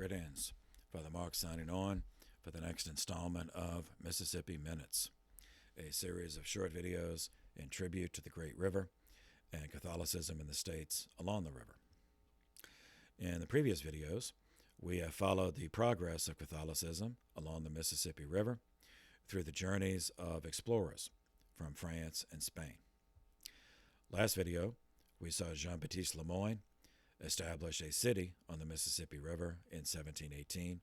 Greetings. Father Mark signing on for the next installment of Mississippi Minutes, a series of short videos in tribute to the Great River and Catholicism in the states along the river. In the previous videos, we have followed the progress of Catholicism along the Mississippi River through the journeys of explorers from France and Spain. Last video, we saw Jean-Baptiste Le Moyne establish a city on the Mississippi River in 1718,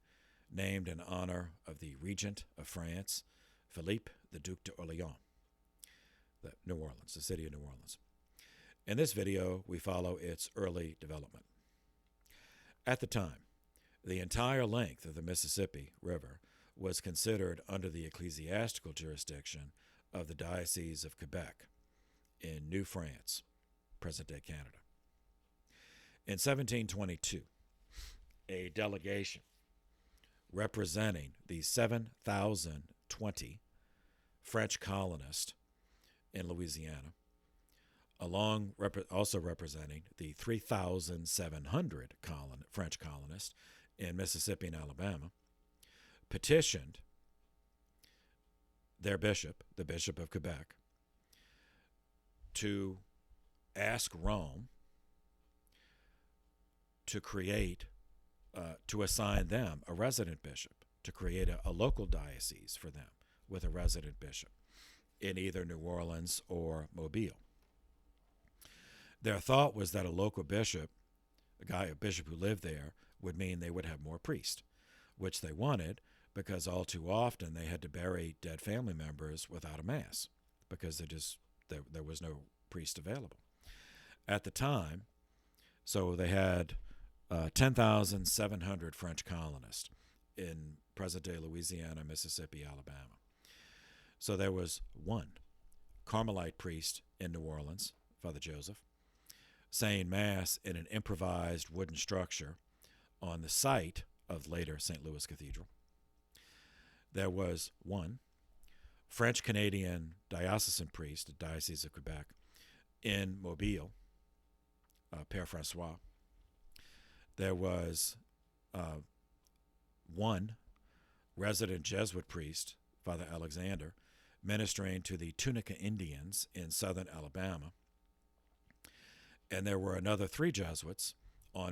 named in honor of the regent of France, Philippe the Duc d'Orléans, the city of New Orleans. In this video, we follow its early development. At the time, the entire length of the Mississippi River was considered under the ecclesiastical jurisdiction of the Diocese of Quebec in New France, present-day Canada. In 1722, a delegation representing the 7,020 French colonists in Louisiana, also representing the 3,700 French colonists in Mississippi and Alabama, petitioned their bishop, the Bishop of Quebec, to ask Rome to assign them a resident bishop, to create a local diocese for them with a resident bishop in either New Orleans or Mobile. Their thought was that a local bishop, a bishop who lived there, would mean they would have more priests, which they wanted because all too often they had to bury dead family members without a mass because there was no priest available. At the time, so they had 10,700 French colonists in present-day Louisiana, Mississippi, Alabama. So there was one Carmelite priest in New Orleans, Father Joseph, saying Mass in an improvised wooden structure on the site of later St. Louis Cathedral. There was one French-Canadian diocesan priest, the Diocese of Quebec, in Mobile, Père Francois. There was one resident Jesuit priest, Father Alexander, ministering to the Tunica Indians in southern Alabama. And there were another 3 Jesuits on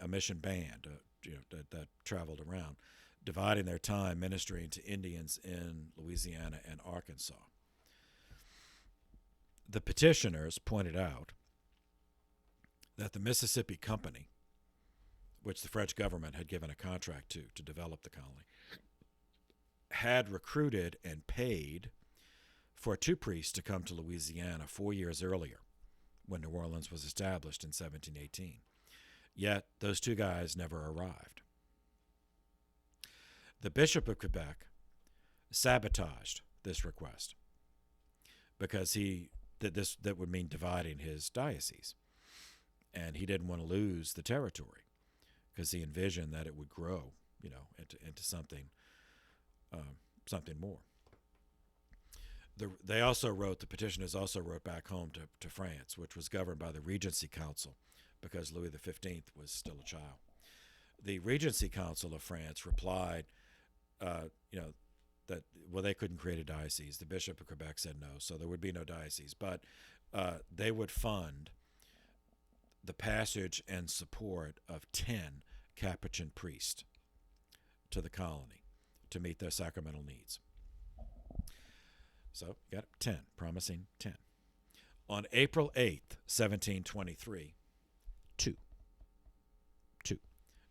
a mission band that traveled around, dividing their time ministering to Indians in Louisiana and Arkansas. The petitioners pointed out that the Mississippi Company, which the French government had given a contract to develop the colony, had recruited and paid for 2 priests to come to Louisiana 4 years earlier when New Orleans was established in 1718. Yet those 2 guys never arrived. The Bishop of Quebec sabotaged this request because that would mean dividing his diocese, and he didn't want to lose the territory because he envisioned that it would grow, into something more. The petitioners also wrote back home to France, which was governed by the Regency Council because Louis XV was still a child. The Regency Council of France replied, that they couldn't create a diocese. The Bishop of Quebec said no, so there would be no diocese, but they would fund the passage and support of 10 Capuchin priests to the colony to meet their sacramental needs. So you got 10, promising 10. On April 8th, 1723, two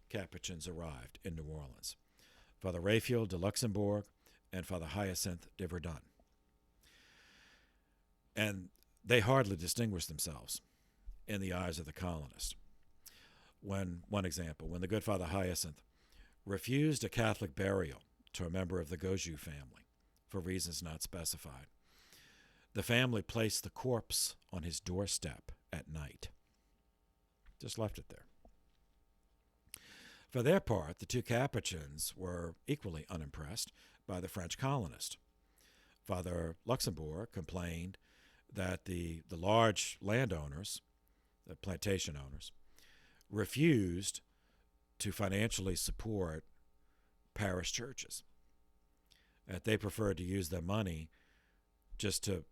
Capuchins arrived in New Orleans, Father Raphael de Luxembourg and Father Hyacinthe de Verdun. And they hardly distinguished themselves in the eyes of the colonists. One example, when the good Father Hyacinthe refused a Catholic burial to a member of the Gaujoux family for reasons not specified, the family placed the corpse on his doorstep at night. Just left it there. For their part, the 2 Capuchins were equally unimpressed by the French colonist. Father Luxembourg complained that the large landowners, the plantation owners, refused to financially support parish churches. They preferred to use their money just to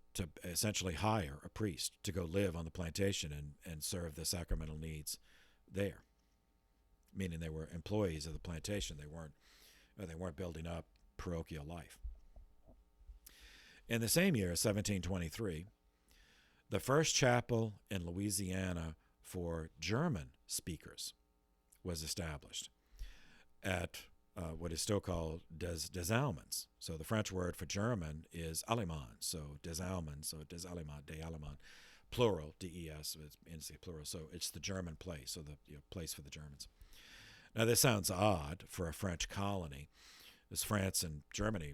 essentially hire a priest to go live on the plantation and serve the sacramental needs there, meaning they were employees of the plantation. They weren't building up parochial life. In the same year, 1723, the first chapel in Louisiana for German speakers was established at what is still called des Allemands. So the French word for German is Allemand. So des Allemands, so des Allemands, des Allemands, plural, D-E-S, it's plural. So it's the German place, so the place for the Germans. Now this sounds odd for a French colony, as France and Germany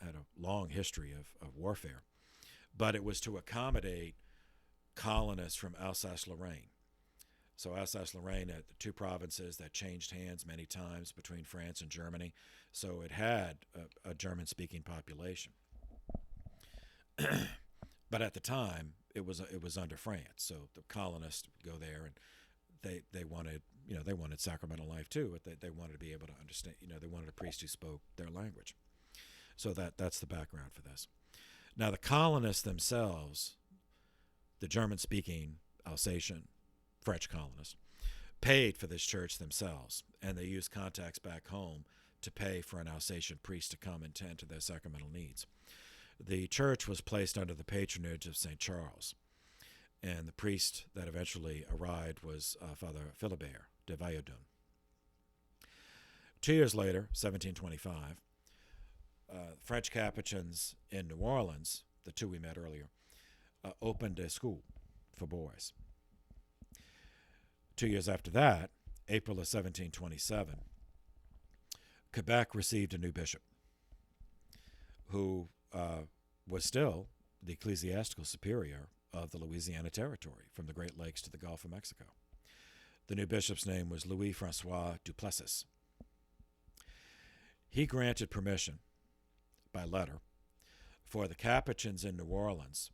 had a long history of warfare, but it was to accommodate colonists from Alsace-Lorraine. So Alsace-Lorraine had the two provinces that changed hands many times between France and Germany, so it had a German-speaking population. But at the time, it was under France, so the colonists would go there, and they wanted sacramental life too, but they wanted to be able to understand. They wanted a priest who spoke their language. So that's the background for this. Now the colonists themselves, the German-speaking Alsatian French colonists, paid for this church themselves, and they used contacts back home to pay for an Alsatian priest to come and tend to their sacramental needs. The church was placed under the patronage of St. Charles, and the priest that eventually arrived was Father Philibert de Valladolid. 2 years later, 1725, French Capuchins in New Orleans, the two we met earlier, opened a school for boys. 2 years after that, April of 1727, Quebec received a new bishop who was still the ecclesiastical superior of the Louisiana Territory, from the Great Lakes to the Gulf of Mexico. The new bishop's name was Louis-François Duplessis. He granted permission by letter for the Capuchins in New Orleans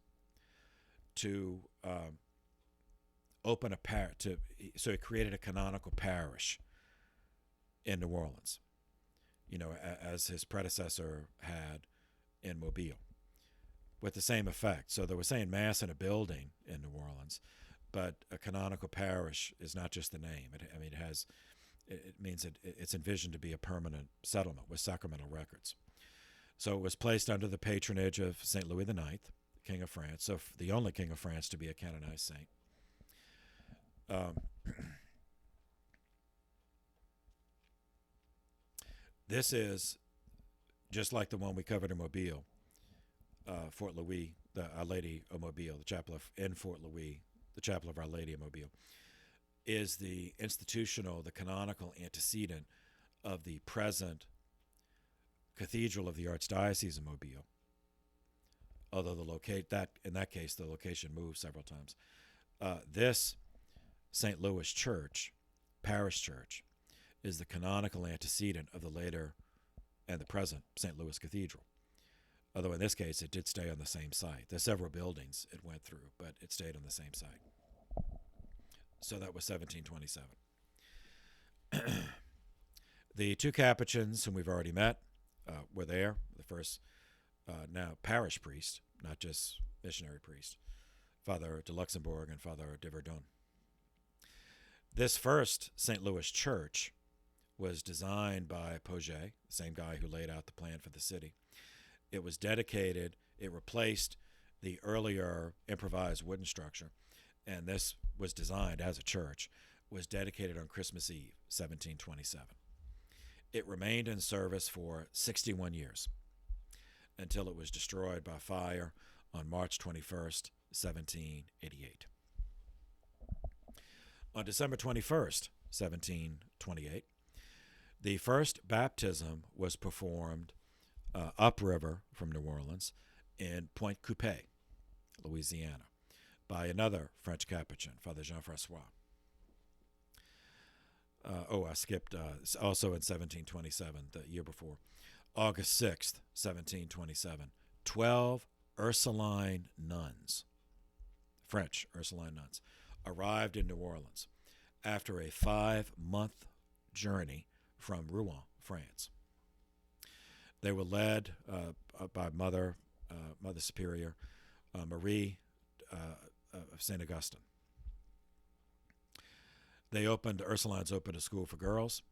to open a parish. So he created a canonical parish in New Orleans, as his predecessor had in Mobile, with the same effect. So they were saying Mass in a building in New Orleans, but a canonical parish is not just the name. It means it's envisioned to be a permanent settlement with sacramental records. So it was placed under the patronage of St. Louis IX, King of France, so the only king of France to be a canonized saint. This is just like the one we covered in Mobile, Fort Louis, the Our Lady of Mobile, the chapel in Fort Louis, the chapel of Our Lady of Mobile, is the canonical antecedent of the present cathedral of the Archdiocese of Mobile. Although in that case, the location moved several times. This St. Louis Church, parish church, is the canonical antecedent of the later and the present St. Louis Cathedral. Although in this case, it did stay on the same site. There's several buildings it went through, but it stayed on the same site. So that was 1727. The two Capuchins whom we've already met were there. The first now parish priest, not just missionary priest, Father de Luxembourg and Father de Verdun. This first St. Louis church was designed by Pouget, the same guy who laid out the plan for the city. It was dedicated, it replaced the earlier improvised wooden structure, and this was designed as a church, was dedicated on Christmas Eve, 1727. It remained in service for 61 years until it was destroyed by fire on March 21st, 1788. On December 21st, 1728, the first baptism was performed upriver from New Orleans in Pointe Coupée, Louisiana, by another French Capuchin, Father Jean-François. I skipped also in 1727, the year before. August 6th, 1727, 12 Ursuline nuns, French Ursuline nuns, arrived in New Orleans after a 5-month journey from Rouen, France. They were led by Mother Superior Marie of St. Augustine. Ursulines opened a school for girls.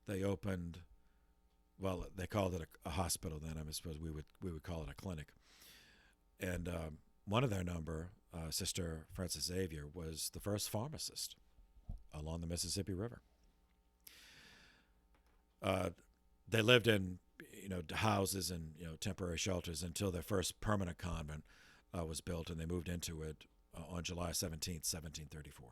They opened, well, they called it a hospital then. I suppose we would call it a clinic. And one of their number, Sister Frances Xavier, was the first pharmacist along the Mississippi River. They lived in houses and temporary shelters until their first permanent convent was built, and they moved into it on July 17th, 1734.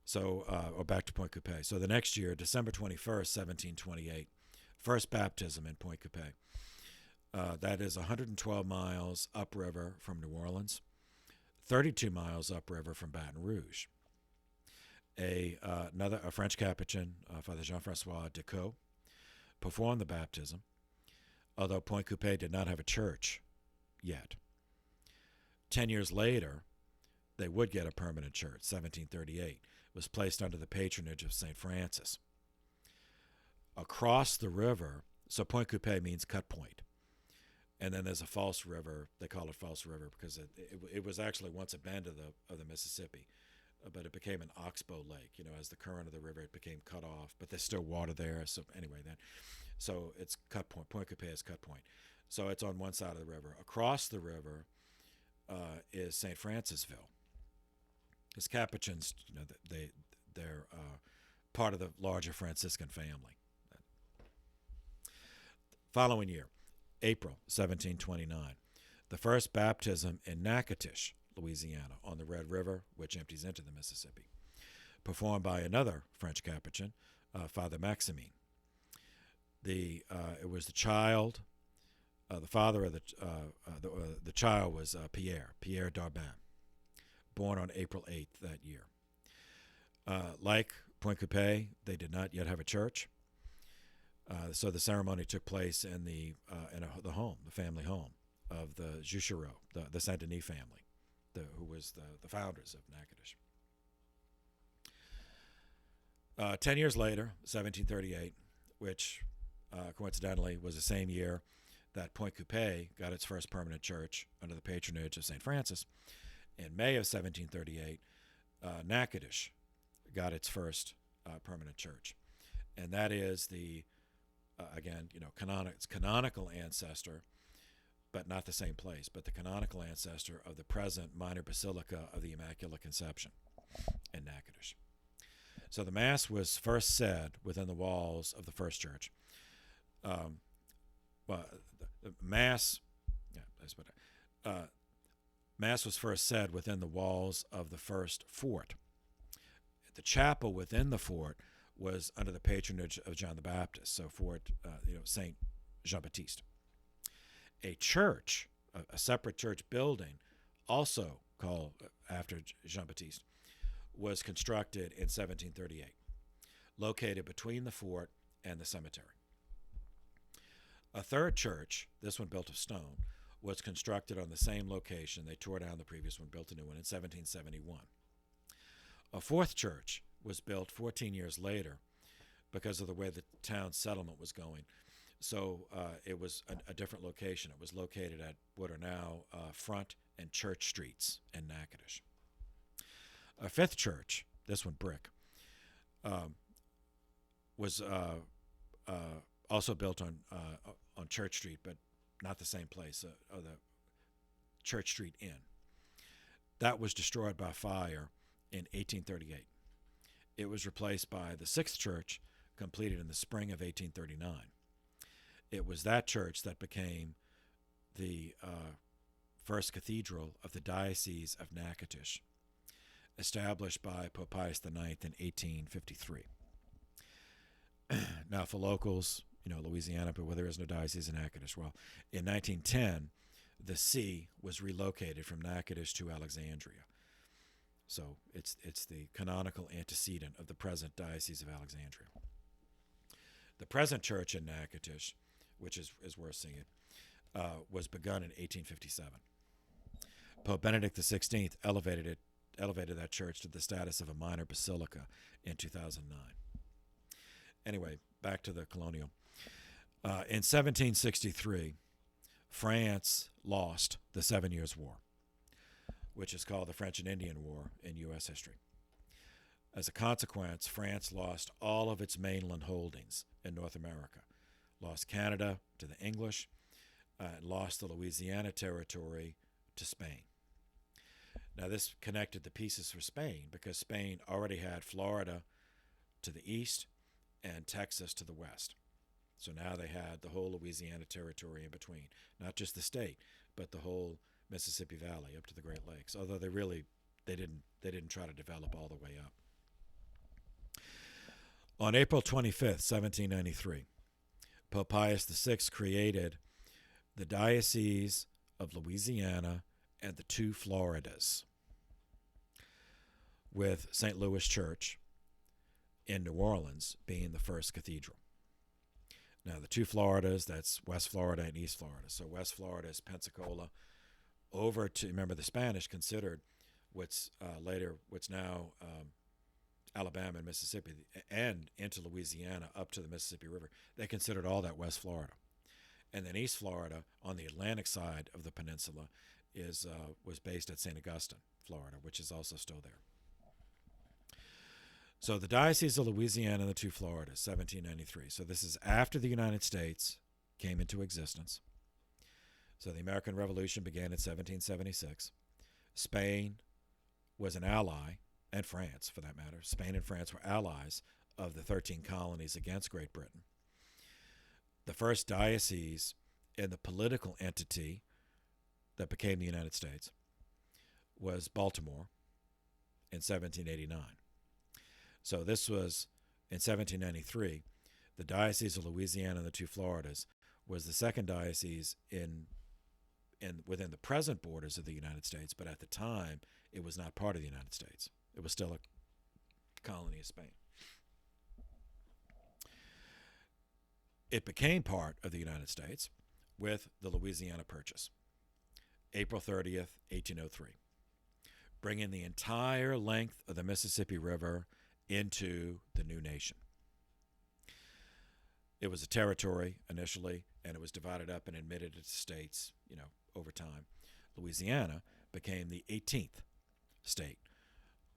So, or back to Point Coupé. So the next year, December 21st, 1728, first baptism in Point Coupé. That is 112 miles upriver from New Orleans, 32 miles upriver from Baton Rouge. A French Capuchin, Father Jean-Francois Decaux, performed the baptism, although Point Coupé did not have a church yet. 10 years later, they would get a permanent church. 1738 it was placed under the patronage of St. Francis. Across the river, so Point Coupé means cut point. And then there's a false river. They call it False River because it was actually once a bend of the Mississippi, but it became an oxbow lake. As the current of the river, it became cut off, but there's still water there. So anyway, so it's cut point. Point Coupé is cut point. So it's on one side of the river. Across the river is St. Francisville. Because Capuchins, they're part of the larger Franciscan family. Following year, April 1729, the first baptism in Natchitoches, Louisiana, on the Red River, which empties into the Mississippi, performed by another French Capuchin, Father Maximin. It was the child. The father of the child was Pierre Darbin, born on April 8th that year. Like Point Coupé, they did not yet have a church. So the ceremony took place in the family home of the Juchereau, the Saint Denis family, who was the founders of Natchitoches. 10 years later, 1738, which coincidentally was the same year that Point Coupé got its first permanent church under the patronage of St. Francis. In May of 1738, Natchitoches got its first permanent church. And that is canonical ancestor, but not the same place, but the canonical ancestor of the present minor basilica of the Immaculate Conception in Natchitoches. So the Mass was first said within the walls of the first church. Mass was first said within the walls of the first fort. The chapel within the fort was under the patronage of John the Baptist, so Fort Saint Jean Baptiste. A church, a separate church building, also called after Jean Baptiste, was constructed in 1738, located between the fort and the cemetery. A third church, this one built of stone, was constructed on the same location. They tore down the previous one, built a new one in 1771. A fourth church was built 14 years later because of the way the town settlement was going. So it was a different location. It was located at what are now Front and Church Streets in Natchitoches. A fifth church, this one brick, was also built on Church Street, but not the same place, the Church Street Inn. That was destroyed by fire in 1838. It was replaced by the sixth church, completed in the spring of 1839. It was that church that became the first cathedral of the Diocese of Natchitoches, established by Pope Pius IX in 1853. Now, for locals, Louisiana, but where there is no diocese in Natchitoches. Well, in 1910, the see was relocated from Natchitoches to Alexandria. So it's the canonical antecedent of the present Diocese of Alexandria. The present church in Natchitoches, which is worth seeing, was begun in 1857. Pope Benedict XVI elevated it elevated that church to the status of a minor basilica in 2009. Anyway, back to the colonial. In 1763, France lost the 7 Years' War, which is called the French and Indian War in U.S. history. As a consequence, France lost all of its mainland holdings in North America, lost Canada to the English, lost the Louisiana territory to Spain. Now, this connected the pieces for Spain because Spain already had Florida to the east and Texas to the west. So now they had the whole Louisiana territory in between, not just the state, but the whole Mississippi Valley up to the Great Lakes. Although they didn't try to develop all the way up. On April 25th, 1793, Pope Pius VI created the Diocese of Louisiana and the two Floridas, with St. Louis Church in New Orleans being the first cathedral. Now, the two Floridas, that's West Florida and East Florida. So West Florida is Pensacola over to, remember, the Spanish considered what's now Alabama and Mississippi and into Louisiana up to the Mississippi River. They considered all that West Florida. And then East Florida on the Atlantic side of the peninsula was based at St. Augustine, Florida, which is also still there. So the Diocese of Louisiana and the two Floridas, 1793. So this is after the United States came into existence. So the American Revolution began in 1776. Spain was an ally, and France for that matter. Spain and France were allies of the 13 colonies against Great Britain. The first diocese in the political entity that became the United States was Baltimore in 1789. So this was, in 1793, the Diocese of Louisiana and the two Floridas was the second diocese within the present borders of the United States, but at the time, it was not part of the United States. It was still a colony of Spain. It became part of the United States with the Louisiana Purchase, April 30th, 1803, bringing the entire length of the Mississippi River into the new nation. It was a territory initially, and it was divided up and admitted into states, over time. Louisiana became the 18th state,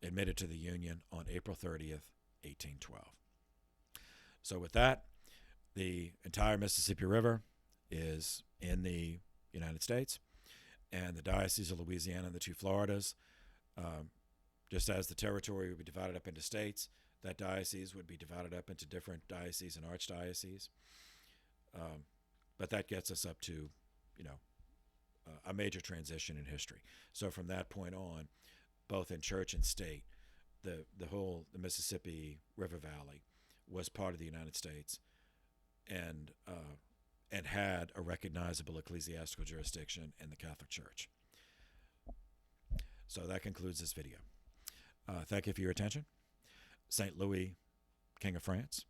admitted to the Union on April 30th, 1812. So with that, the entire Mississippi River is in the United States, and the Diocese of Louisiana and the two Floridas, just as the territory would be divided up into states, that diocese would be divided up into different dioceses and archdioceses. But that gets us up to, a major transition in history. So from that point on, both in church and state, the Mississippi River Valley was part of the United States, and had a recognizable ecclesiastical jurisdiction in the Catholic Church. So that concludes this video. Thank you for your attention. St. Louis, King of France,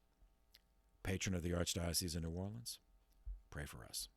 patron of the Archdiocese of New Orleans, pray for us.